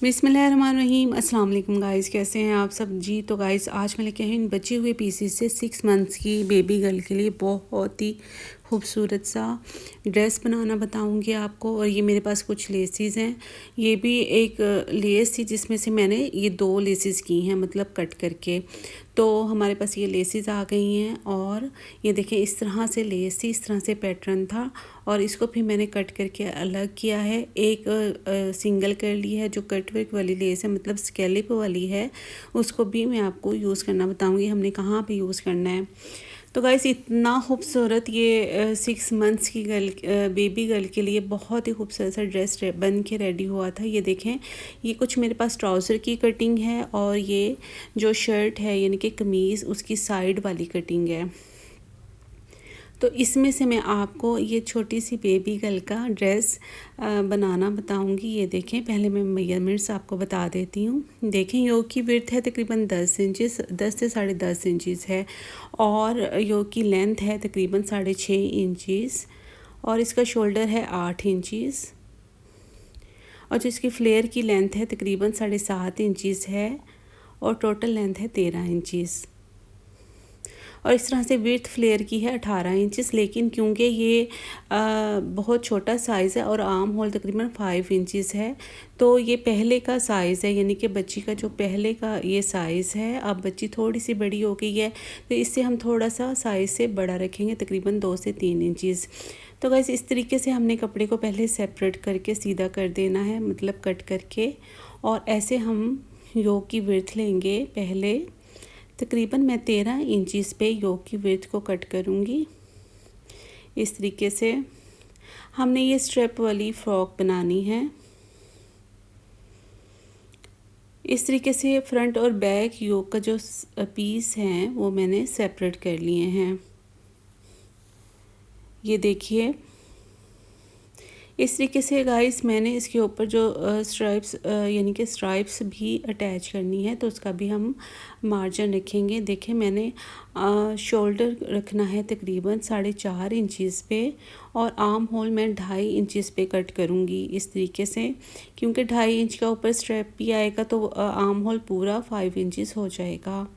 बिस्मिल्लाहिर्रहमानिर्रहीम। अस्सलाम वालेकुम गाइस, कैसे हैं आप सब जी। तो गाइस आज मैं लेके आई इन बचे हुए पीसीस से 6 मंथ्स की बेबी गर्ल के लिए बहुत ही खूबसूरत सा ड्रेस बनाना बताऊंगी आपको। और ये मेरे पास कुछ लेसेस हैं। ये भी एक लेस थी जिसमें से मैंने ये 2 लेसेस की हैं, मतलब कट करके। तो हमारे पास ये लेसेस आ गई हैं और ये देखें इस तरह से लेस थी, इस तरह से पैटर्न था और इसको फिर मैंने कट करके अलग किया है। एक सिंगल कर ली है जो कट वर्क वाली लेस है, मतलब स्कैलिप वाली है, उसको भी मैं आपको यूज़ करना बताऊंगी हमने कहाँ पे यूज़ करना है। तो गाइस इतना खूबसूरत ये 6 मंथ्स की बेबी गर्ल के लिए बहुत ही खूबसूरत सा ड्रेस बन के रेडी हुआ था। ये देखें, ये कुछ मेरे पास ट्राउज़र की कटिंग है और ये जो शर्ट है यानी कि कमीज़ उसकी साइड वाली कटिंग है। तो इसमें से मैं आपको ये छोटी सी बेबी गर्ल का ड्रेस बनाना बताऊंगी। ये देखें, पहले मैं मेजरमेंट्स आपको बता देती हूँ। देखें, योग की विड्थ है तकरीबन 10 इंचेस, 10 से 10.5 इंचेस है और योग की लेंथ है तकरीबन 6.5 इंचेस और इसका शोल्डर है 8 इंचेस और जिसकी फ्लेयर की लेंथ है तकरीबन 7.5 इंचेस है और टोटल लेंथ है 13 इंचेस। और इस तरह से विड्थ फ्लेयर की है 18 इंचेस, लेकिन क्योंकि ये बहुत छोटा साइज़ है और आर्म होल तकरीबन 5 इंचेस है, तो ये पहले का साइज़ है, यानी कि बच्ची का जो पहले का ये साइज़ है। अब बच्ची थोड़ी सी बड़ी हो गई है तो इससे हम थोड़ा सा साइज़ से बड़ा रखेंगे, तकरीबन 2 से 3 इंचेस। तो गाइस इस तरीके से हमने कपड़े को पहले सेपरेट करके सीधा कर देना है, मतलब कट करके। और ऐसे हम योग की विड्थ लेंगे। पहले तकरीबन मैं 13 इंचेस पे योग की विड्थ को कट करूँगी। इस तरीके से हमने ये स्ट्रेप वाली फ्रॉक बनानी है। इस तरीके से फ्रंट और बैक योग का जो पीस हैं वो मैंने सेपरेट कर लिए हैं। ये देखिए, इस तरीके से गाइस मैंने इसके ऊपर जो स्ट्राइप्स यानी कि स्ट्राइप्स भी अटैच करनी है, तो उसका भी हम मार्जिन रखेंगे। देखें, मैंने शोल्डर रखना है तकरीबन 4.5 इंचेस पे और आर्म होल मैं 2.5 इंचेस पे कट करूँगी। इस तरीके से, क्योंकि 2.5 इंच का ऊपर स्ट्रैप भी आएगा तो आर्म होल पूरा 5 इंचेस हो जाएगा।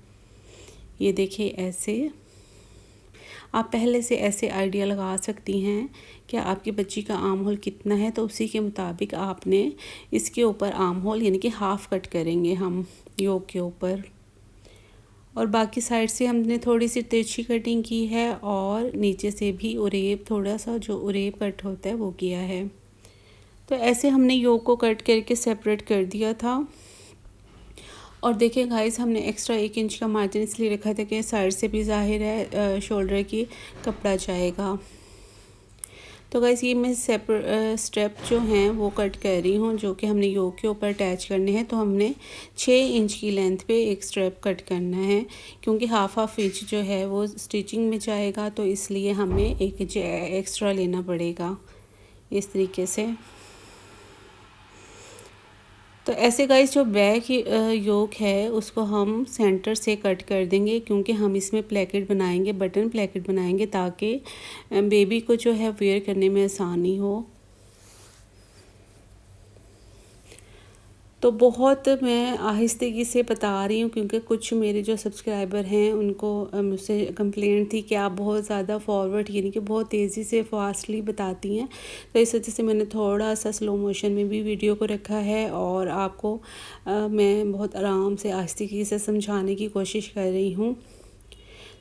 ये देखिए, ऐसे आप पहले से ऐसे आइडिया लगा सकती हैं कि आपकी बच्ची का आर्म होल कितना है, तो उसी के मुताबिक आपने इसके ऊपर आर्म होल यानी कि हाफ़ कट करेंगे हम योग के ऊपर। और बाकी साइड से हमने थोड़ी सी तिरछी कटिंग की है और नीचे से भी उरेब, थोड़ा सा जो उरेब कट होता है वो किया है। तो ऐसे हमने योग को कट करके सेपरेट कर दिया था। और देखिए गाइस, हमने एक्स्ट्रा 1 इंच का मार्जिन इसलिए रखा था कि साइड से भी ज़ाहिर है शोल्डर की कपड़ा जाएगा। तो गाइस ये मैं स्टेप जो हैं वो कट कर रही हूँ, जो कि हमने योग के ऊपर अटैच करने हैं। तो हमने 6 इंच की लेंथ पे एक स्ट्रेप कट करना है, क्योंकि हाफ इंच जो है वो स्टिचिंग में जाएगा, तो इसलिए हमें 1 इंच एक्स्ट्रा लेना पड़ेगा। इस तरीके से तो ऐसे गाइस जो बैक योक है उसको हम सेंटर से कट कर देंगे, क्योंकि हम इसमें प्लेकेट बनाएंगे, बटन प्लेकेट बनाएंगे, ताकि बेबी को जो है वेयर करने में आसानी हो। तो बहुत मैं आहिस्तेगी से बता रही हूँ, क्योंकि कुछ मेरे जो सब्सक्राइबर हैं उनको मुझसे कंप्लेंट थी कि आप बहुत ज़्यादा फॉरवर्ड यानी कि बहुत तेज़ी से फास्टली बताती हैं। तो इस वजह से मैंने थोड़ा सा स्लो मोशन में भी वीडियो को रखा है और आपको मैं बहुत आराम से आहिस्तेगी से समझाने की कोशिश कर रही हूँ।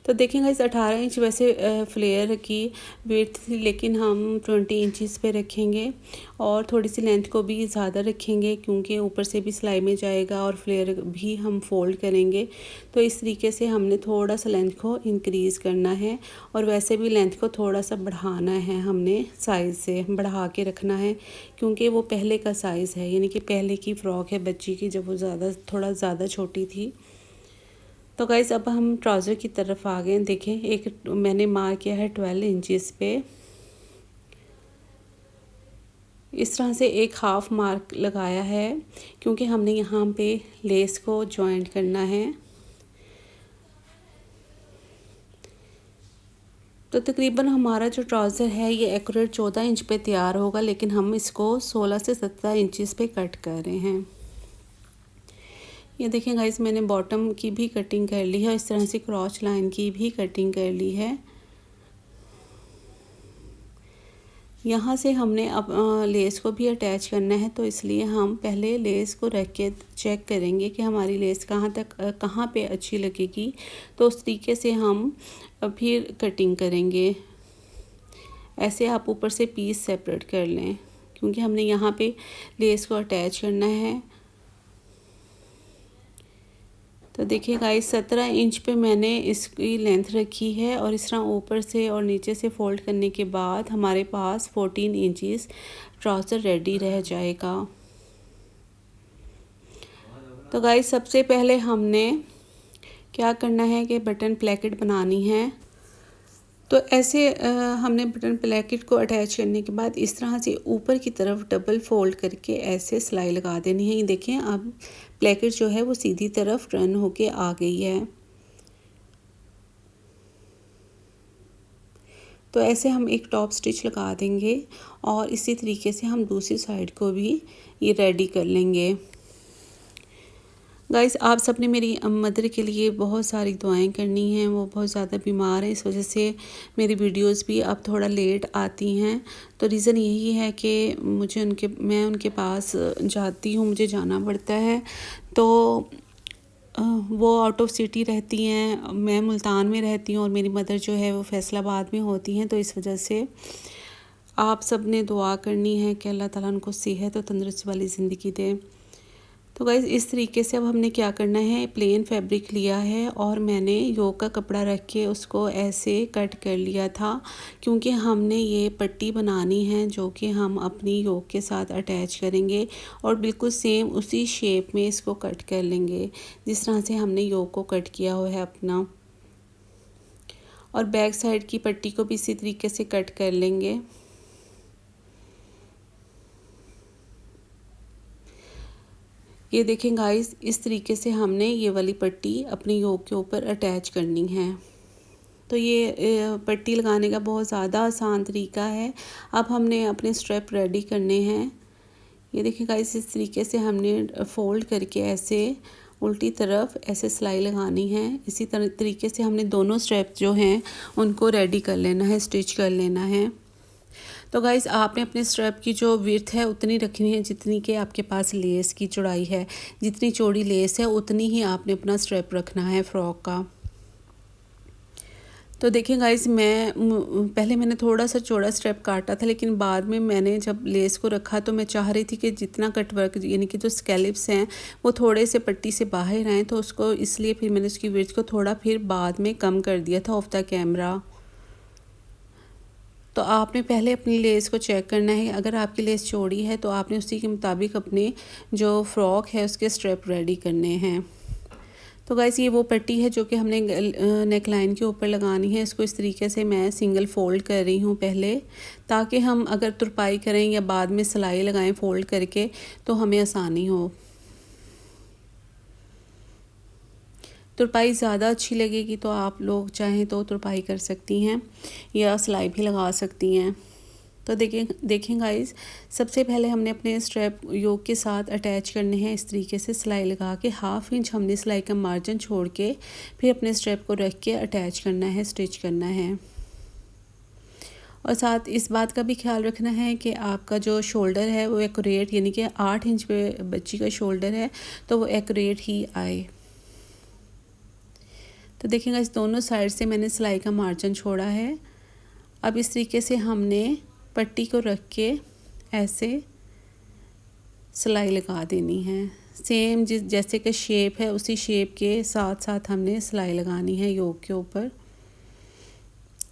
तो देखेंगे इस 18 इंच वैसे फ्लेयर की विड्थ थी, लेकिन हम 20 इंचेस पे रखेंगे और थोड़ी सी लेंथ को भी ज़्यादा रखेंगे, क्योंकि ऊपर से भी सिलाई में जाएगा और फ्लेयर भी हम फोल्ड करेंगे। तो इस तरीके से हमने थोड़ा सा लेंथ को इंक्रीज़ करना है और वैसे भी लेंथ को थोड़ा सा बढ़ाना है, हमने साइज़ से बढ़ा के रखना है, क्योंकि वो पहले का साइज़ है, यानी कि पहले की फ़्रॉक है बच्ची की, जब वो थोड़ा ज़्यादा छोटी थी। तो गाइस अब हम ट्राउज़र की तरफ आ गए। देखें, एक मैंने मार्क किया है 12 इंचेस पे। इस तरह से एक हाफ़ मार्क लगाया है, क्योंकि हमने यहाँ पे लेस को जॉइंट करना है। तो तकरीबन हमारा जो ट्राउज़र है ये एक्यूरेट 14 इंच पे तैयार होगा, लेकिन हम इसको 16 से 17 इंचेस पे कट कर रहे हैं। ये देखें गाइस, मैंने बॉटम की भी कटिंग कर ली है और इस तरह से क्रॉच लाइन की भी कटिंग कर ली है। यहाँ से हमने अब लेस को भी अटैच करना है, तो इसलिए हम पहले लेस को रख के चेक करेंगे कि हमारी लेस कहाँ पे अच्छी लगेगी। तो उस तरीके से हम फिर कटिंग करेंगे। ऐसे आप ऊपर से पीस सेपरेट कर लें, क्योंकि हमने यहाँ पे लेस को अटैच करना है। तो देखिए गाइस, 17 इंच पे मैंने इसकी लेंथ रखी है और इस तरह ऊपर से और नीचे से फोल्ड करने के बाद हमारे पास 14 इंचेस ट्राउज़र रेडी रह जाएगा। तो गाइस, सबसे पहले हमने क्या करना है कि बटन प्लेकेट बनानी है। तो ऐसे हमने बटन प्लेकेट को अटैच करने के बाद इस तरह से ऊपर की तरफ डबल फोल्ड करके ऐसे सिलाई लगा देनी है। ये देखें, अब प्लेकेट जो है वो सीधी तरफ टर्न होके आ गई है। तो ऐसे हम एक टॉप स्टिच लगा देंगे और इसी तरीके से हम दूसरी साइड को भी ये रेडी कर लेंगे। गाइस, आप सब ने मेरी मदर के लिए बहुत सारी दुआएं करनी हैं। वो बहुत ज़्यादा बीमार है, इस वजह से मेरी वीडियोस भी अब थोड़ा लेट आती हैं। तो रीज़न यही है कि मैं उनके पास जाती हूँ, मुझे जाना पड़ता है। तो वो आउट ऑफ सिटी रहती हैं, मैं मुल्तान में रहती हूँ और मेरी मदर जो है वो फैसलाबाद में होती हैं। तो इस वजह से आप सब ने दुआ करनी है कि अल्लाह ताला उनको सेहत और तंदुरुस्ती वाली ज़िंदगी दे। तो गाइज़, इस तरीके से अब हमने क्या करना है, प्लेन फैब्रिक लिया है और मैंने योक का कपड़ा रख के उसको ऐसे कट कर लिया था, क्योंकि हमने ये पट्टी बनानी है जो कि हम अपनी योक के साथ अटैच करेंगे और बिल्कुल सेम उसी शेप में इसको कट कर लेंगे जिस तरह से हमने योक को कट किया हुआ है अपना। और बैक साइड की पट्टी को भी इसी तरीके से कट कर लेंगे। ये देखें गाइस, इस तरीके से हमने ये वाली पट्टी अपनी योक के ऊपर अटैच करनी है। तो ये पट्टी लगाने का बहुत ज़्यादा आसान तरीका है। अब हमने अपने स्ट्रेप रेडी करने हैं। ये देखें गाइस, इस तरीके से हमने फोल्ड करके ऐसे उल्टी तरफ ऐसे सिलाई लगानी है। इसी तरीके से हमने दोनों स्ट्रेप जो हैं उनको रेडी कर लेना है, स्टिच कर लेना है। तो गाइज़, आपने अपने स्ट्रैप की जो विड्थ है उतनी रखनी है जितनी कि आपके पास लेस की चौड़ाई है। जितनी चौड़ी लेस है उतनी ही आपने अपना स्ट्रैप रखना है फ्रॉक का। तो देखिए गाइज़, पहले मैंने थोड़ा सा चौड़ा स्ट्रैप काटा था, लेकिन बाद में मैंने जब लेस को रखा तो मैं चाह रही थी कि जितना कटवर्क यानी कि जो स्कैलिप्स हैं वो थोड़े से पट्टी से बाहर आएँ, तो उसको इसलिए फिर मैंने उसकी विड्थ को थोड़ा फिर बाद में कम कर दिया था ऑफ द कैमरा। तो आपने पहले अपनी लेस को चेक करना है। अगर आपकी लेस चौड़ी है तो आपने उसी के मुताबिक अपने जो फ्रॉक है उसके स्ट्रैप रेडी करने हैं। तो गाइस, ये वो पट्टी है जो कि हमने नेक लाइन के ऊपर लगानी है। इसको इस तरीके से मैं सिंगल फोल्ड कर रही हूँ पहले, ताकि हम अगर तुरपाई करें या बाद में सिलाई लगाएं फोल्ड करके तो हमें आसानी हो। तुरपाई ज़्यादा अच्छी लगेगी तो आप लोग चाहें तो तुरपाई कर सकती हैं या सिलाई भी लगा सकती हैं। तो देखें गाइस, सबसे पहले हमने अपने स्ट्रैप योक के साथ अटैच करने हैं। इस तरीके से सिलाई लगा के 1/2 इंच हमने सिलाई का मार्जिन छोड़ के फिर अपने स्ट्रैप को रख के अटैच करना है, स्टिच करना है। और साथ इस बात का भी ख्याल रखना है कि आपका जो शोल्डर है वो एक्यूरेट, यानी कि 8 इंच पे बच्ची का शोल्डर है तो वो एक्यूरेट ही आए। तो देखिएगा, इस दोनों साइड से मैंने सिलाई का मार्जिन छोड़ा है। अब इस तरीके से हमने पट्टी को रख के ऐसे सिलाई लगा देनी है। सेम जैसे कि शेप है उसी शेप के साथ साथ हमने सिलाई लगानी है योक के ऊपर,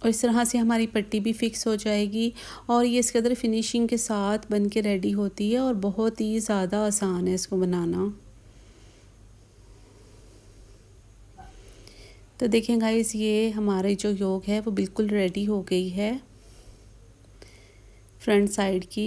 और इस तरह से हमारी पट्टी भी फिक्स हो जाएगी। और ये इस कदर फिनिशिंग के साथ बन के रेडी होती है और बहुत ही ज़्यादा आसान है इसको बनाना। तो देखें गाइस, ये हमारी जो योक है वो बिल्कुल रेडी हो गई है फ्रंट साइड की।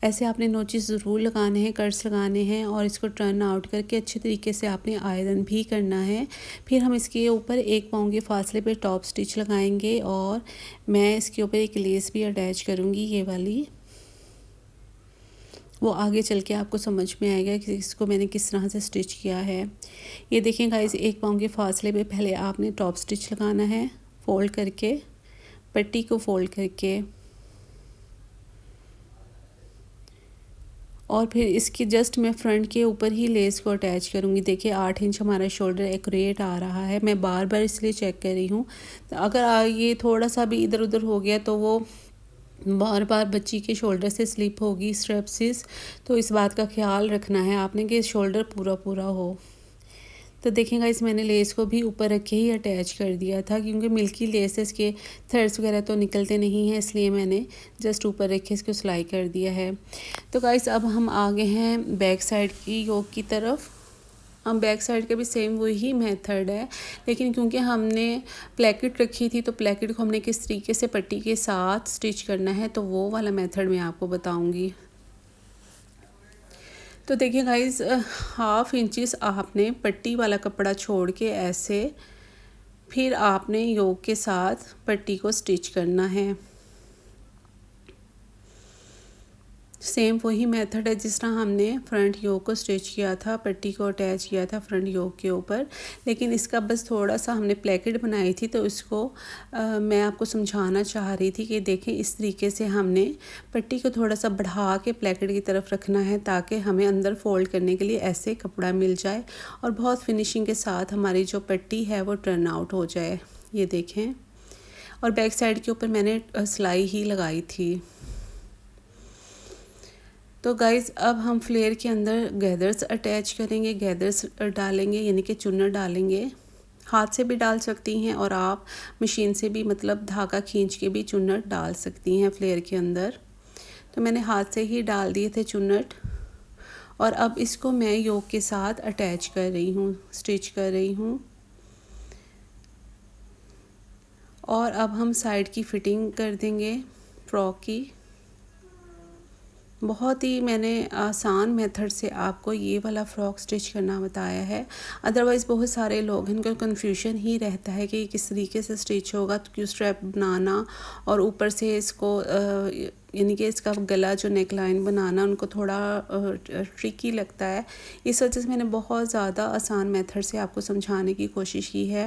ऐसे आपने नोचेस ज़रूर लगाने हैं, कट्स लगाने हैं और इसको टर्न आउट करके अच्छे तरीके से आपने आयरन भी करना है। फिर हम इसके ऊपर 1 पाँव के फासले पे टॉप स्टिच लगाएंगे और मैं इसके ऊपर एक लेस भी अटैच करूँगी, ये वाली। वो आगे चल के आपको समझ में आएगा कि इसको मैंने किस तरह से स्टिच किया है। ये देखें गाइस, एक पाँव के फासले पे पहले आपने टॉप स्टिच लगाना है, फोल्ड करके, पट्टी को फोल्ड करके, और फिर इसकी जस्ट मैं फ्रंट के ऊपर ही लेस को अटैच करूँगी। देखिए 8 इंच हमारा शोल्डर एक्यूरेट आ रहा है। मैं बार बार इसलिए चेक कर रही हूँ, तो अगर ये थोड़ा सा भी इधर उधर हो गया तो वो बार बार बच्ची के शोल्डर से स्लिप होगी स्ट्रेप्सिस। तो इस बात का ख्याल रखना है आपने कि शोल्डर पूरा पूरा हो। तो देखेंगे इस मैंने लेस को भी ऊपर रख के ही अटैच कर दिया था, क्योंकि मिल्की लेसेस के थ्रेड्स वगैरह तो निकलते नहीं हैं, इसलिए मैंने जस्ट ऊपर रख के इसको सिलाई कर दिया है। तो गाइस अब हम आगे हैं बैक साइड की योक की तरफ। हम बैक साइड का भी सेम वही मेथड है, लेकिन क्योंकि हमने प्लेकेट रखी थी तो प्लेकेट को हमने किस तरीके से पट्टी के साथ स्टिच करना है तो वो वाला मेथड मैं आपको बताऊंगी। तो देखिए गाइस, 1/2 इंचेस आपने पट्टी वाला कपड़ा छोड़ के ऐसे फिर आपने योक के साथ पट्टी को स्टिच करना है। सेम वही मेथड है जिस तरह हमने फ्रंट योक को स्टिच किया था, पट्टी को अटैच किया था फ्रंट योक के ऊपर। लेकिन इसका बस थोड़ा सा हमने प्लेकेट बनाई थी तो इसको मैं आपको समझाना चाह रही थी कि देखें इस तरीके से हमने पट्टी को थोड़ा सा बढ़ा के प्लेकेट की तरफ रखना है, ताकि हमें अंदर फोल्ड करने के लिए ऐसे कपड़ा मिल जाए और बहुत फिनिशिंग के साथ हमारी जो पट्टी है वो टर्न आउट हो जाए। ये देखें, और बैक साइड के ऊपर मैंने सिलाई ही लगाई थी। तो गाइज़ अब हम फ्लेयर के अंदर गैदर्स अटैच करेंगे, गैदर्स डालेंगे, यानी कि चुन्नट डालेंगे। हाथ से भी डाल सकती हैं और आप मशीन से भी, मतलब धागा खींच के भी चुन्नट डाल सकती हैं फ्लेयर के अंदर। तो मैंने हाथ से ही डाल दिए थे चुन्नट, और अब इसको मैं योक के साथ अटैच कर रही हूँ, स्टिच कर रही हूँ। और अब हम साइड की फ़िटिंग कर देंगे फ्रॉक की। बहुत ही मैंने आसान मेथड से आपको ये वाला फ़्रॉक स्टिच करना बताया है। अदरवाइज़ बहुत सारे लोग इनको कन्फ्यूजन ही रहता है कि किस तरीके से स्टिच होगा, तो क्यों स्ट्रैप बनाना और ऊपर से इसको यानी कि इसका गला जो नेक लाइन बनाना उनको थोड़ा ट्रिकी लगता है। इस वजह से मैंने बहुत ज़्यादा आसान मेथड से आपको समझाने की कोशिश की है।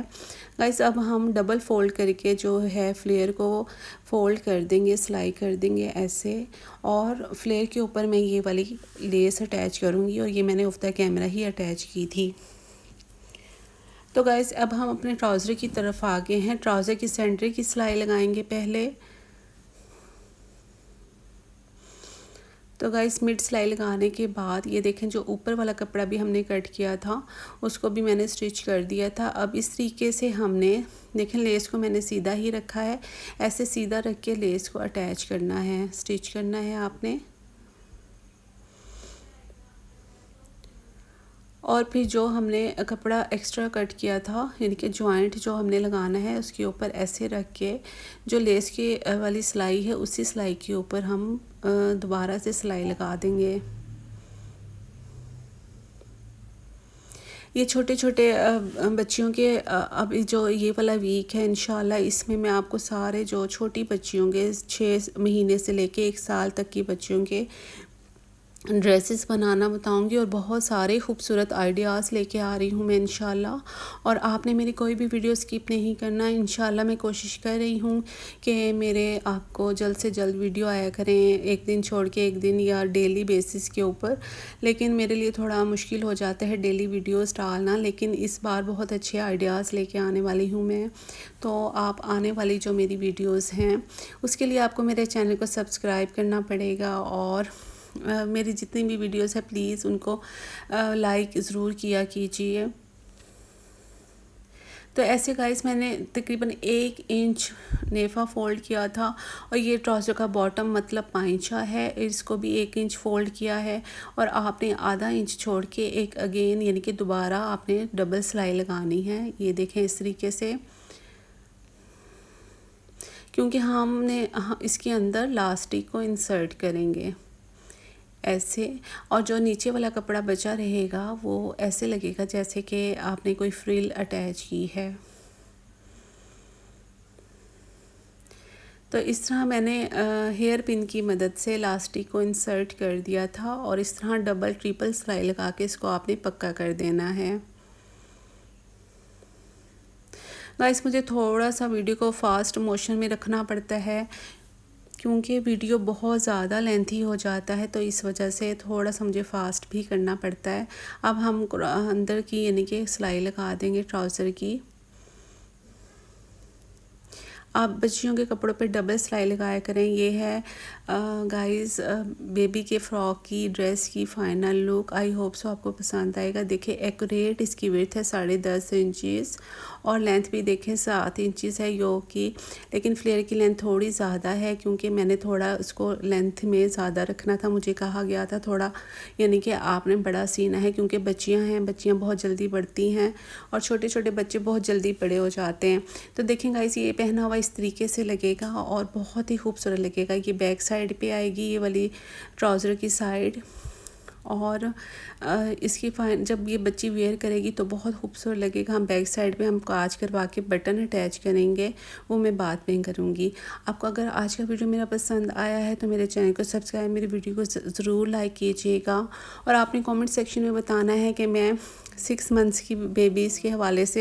गाइस अब हम डबल फोल्ड करके जो है फ्लेयर को फोल्ड कर देंगे, सिलाई कर देंगे ऐसे, और फ्लेयर के ऊपर मैं ये वाली लेस अटैच करूँगी, और ये मैंने of the camera he attach की थी। तो गाइस अब हम अपने ट्राउज़र की तरफ आ गए हैं। ट्राउज़र की सेंटर की सिलाई लगाएंगे पहले। तो गाइस मिड सिलाई लगाने के बाद ये देखें, जो ऊपर वाला कपड़ा भी हमने कट किया था उसको भी मैंने स्टिच कर दिया था। अब इस तरीके से हमने देखें, लेस को मैंने सीधा ही रखा है, ऐसे सीधा रख के लेस को अटैच करना है, स्टिच करना है आपने। और फिर जो हमने कपड़ा एक्स्ट्रा कट किया था, यानी कि जॉइंट जो हमने लगाना है उसके ऊपर ऐसे रख के जो लेस की वाली सिलाई है उसी सिलाई के ऊपर हम दोबारा से सिलाई लगा देंगे। ये छोटे छोटे बच्चियों के अभी जो ये वाला वीक है इंशाल्लाह, इसमें मैं आपको सारे जो छोटी बच्चियों के 6 महीने से लेके 1 साल तक की बच्चियों के ड्रेसेस बनाना बताऊंगी, और बहुत सारे खूबसूरत आइडियाज़ लेके आ रही हूँ मैं इंशाल्लाह। और आपने मेरी कोई भी वीडियो स्किप नहीं करना इंशाल्लाह। मैं कोशिश कर रही हूँ कि मेरे आपको जल्द से जल्द वीडियो आया करें, एक दिन छोड़ के एक दिन या डेली बेसिस के ऊपर। लेकिन मेरे लिए थोड़ा मुश्किल हो जाता है डेली वीडियोज़ डालना, लेकिन इस बार बहुत अच्छे आइडियाज़ लेके आने वाली हूँ मैं। तो आप आने वाली जो मेरी वीडियोज़ हैं उसके लिए आपको मेरे चैनल को सब्सक्राइब करना पड़ेगा, और मेरी जितनी भी वीडियोस है प्लीज़ उनको लाइक ज़रूर किया कीजिए। तो ऐसे गाइस मैंने तकरीबन 1 इंच नेफ़ा फ़ोल्ड किया था, और ये ट्राउज़र का बॉटम मतलब पाइंचा है, इसको भी 1 इंच फ़ोल्ड किया है, और आपने आधा इंच छोड़ के एक अगेन यानी कि दोबारा आपने डबल सिलाई लगानी है। ये देखें इस तरीके से, क्योंकि हमने इसके अंदर लास्टिक को इंसर्ट करेंगे ऐसे, और जो नीचे वाला कपड़ा बचा रहेगा वो ऐसे लगेगा जैसे कि आपने कोई फ्रिल अटैच की है। तो इस तरह मैंने हेयर पिन की मदद से इलास्टिक को इंसर्ट कर दिया था और इस तरह डबल ट्रिपल सिलाई लगा के इसको आपने पक्का कर देना है। गाइस मुझे थोड़ा सा वीडियो को फास्ट मोशन में रखना पड़ता है क्योंकि वीडियो बहुत ज़्यादा लेंथी हो जाता है, तो इस वजह से थोड़ा सा मुझे फास्ट भी करना पड़ता है। अब हम अंदर की यानी कि सिलाई लगा देंगे ट्राउज़र की। आप बच्चियों के कपड़ों पे डबल सिलाई लगाया करें। ये है गाइस बेबी के फ्रॉक की ड्रेस की final look. I hope so आपको पसंद आएगा। देखिए एक्यूरेट इसकी विड्थ है 10.5 इंचज़ और लेंथ भी देखें 7 इंचज़ है योक की, लेकिन फ्लेयर की लेंथ थोड़ी ज़्यादा है क्योंकि मैंने थोड़ा उसको लेंथ में ज़्यादा रखना था। मुझे कहा गया था थोड़ा यानी कि आपने बड़ा सीना है क्योंकि बच्चियां हैं, बच्चियां बहुत जल्दी बढ़ती हैं और छोटे छोटे बच्चे बहुत जल्दी बड़े हो जाते हैं। तो देखें गाइस ये पहना हुआ इस तरीके से लगेगा और बहुत ही खूबसूरत लगेगा। ये बैक साइड पे आएगी ये वाली ट्राउज़र की साइड और इसकी जब ये बच्ची वेयर करेगी तो बहुत खूबसूरत लगेगा। हम बैक साइड पे हम काज करवा के बटन अटैच करेंगे, वो मैं बाद में करूँगी। आपको अगर आज का वीडियो मेरा पसंद आया है तो मेरे चैनल को सब्सक्राइब, मेरी वीडियो को ज़रूर लाइक कीजिएगा और आपने कमेंट सेक्शन में बताना है कि मैं 6 मंथ्स की बेबीज़ के हवाले से